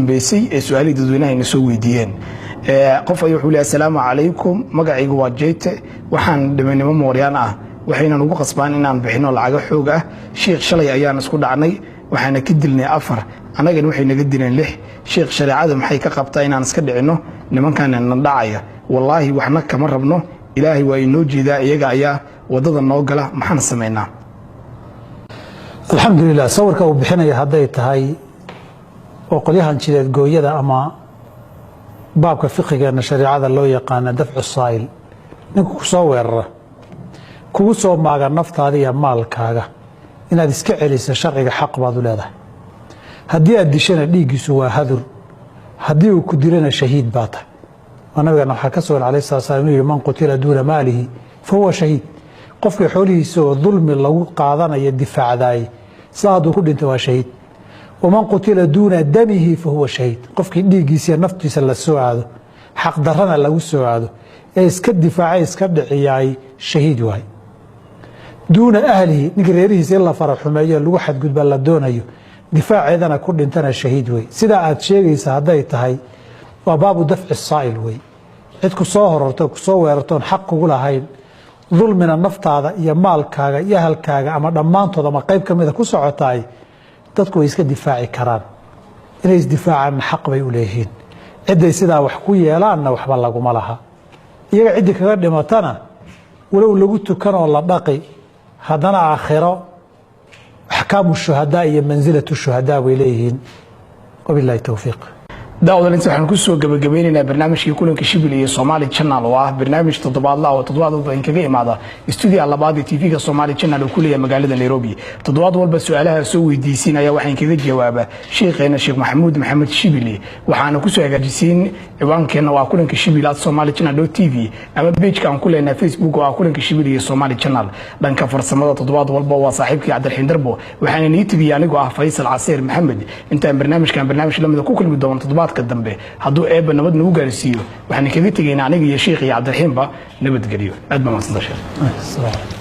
dambeysay ee su'aalaha dadweynaha ay soo weydiiyeen qof ay wuxuu leeyahay assalaamu calaykum magacaygu waa Jeyte waxaan dhimanimo mooryaan ah waxayna ugu qasbaan inaan bixino lacag xoog ah sheekh shalay ayaan isku dhacnay waxaana ka dilnay 4 anagana waxay naga dileen 6 sheekh shariicada maxay ka qabtaa inaan iska dhicino nimankan aan dhacaya wallahi waxna kama rabno ilaahay waa inoo jeedaa iyaga ayaa wadada noo gala maxaan sameeynaa alxamdulillah sawirka uu bixinaya haday tahay وقليها نشيد جويدا أما بابك فقه أن الشريعة لو يقان دفع الصائل نكو صور كوسو مع النفط هذه مالك هذا إن هذا سكعلي سشرع حق بعض هذا هدي أديشنا ليجي سوا هذر هدي وكدرنا شهيد باطل أنا بقى حكسوا عليه الصلاة والسلام من قتل دون ماله فهو شهيد قف حوله سوى ظلم لو قاضنا يدفع ذاي صادوا كل انتوا شهيد ومن قتل دون دمه فهو شهيد قفك ديغيسيا نفتيسا لا سوعادو حق درنا لو سوعادو اسك دفاعي اسك دحياي شهيد واي دون اهله نغريريس الا فرح حمايه لو حد غدب لا دونايو دفاعيدنا ku dhintana shahiid way sida aad sheegaysa haday tahay waa baabu dafc الصائل way cid ku soo hororto ku soo weerartoon xaq ugu lahayn dulmina naftaada iyo maalkaaga iyo halkaaga ama dhamaantooda ma qayb kamida ku socotay dadku way iska difaaci karaan inay isdifaacaan xaq bay u leeyihiin ciday sidaa wax ku yeelaanna waxba lagu ma laha iyaga cid kaga dhimatana walow lagu tukano la dhaqi hadana aakhiro ahkaamu shuhada iyo manzilatu shuhada way leeyihiin wabillahi tawfiiq داود انت waxaan ku soo gabagabeynaa barnaamijkii kulanka Shibil iyo Somali Channel oo ah barnaamij toddobaadla oo toddobaadba in kaga imaada studio labaad ee TV-ga Somali Channel oo ku leeyahay magaalada Nairobi toddobaad walba su'aalaha soo weydiisinaya waxaan kaga jawaaba sheekheena Sheekh Maxamuud Maxamed Shibili waxaana ku soo hagaajisiin ciwaankeena waa kulanka Shibil at Somali Channel.tv ama page-ka aan ku leenahay Facebook oo ah kulanka Shibil iyo Somali Channel dhanka farsamada toddobaad walba waa saaxiibkii Cabdiraxiin Darbo waxaan niitibi anigu ah Faysal Casiir Maxamed inta barnaamij lamida ku kulmi doono toddobaad ka dambe haduu eeba nabad nagu gaarsiiyo waxaan kaga tageynaa aniga iyo Sheekh Cabdiraxiin ba nabad galiyo aad ma maasanta sheekh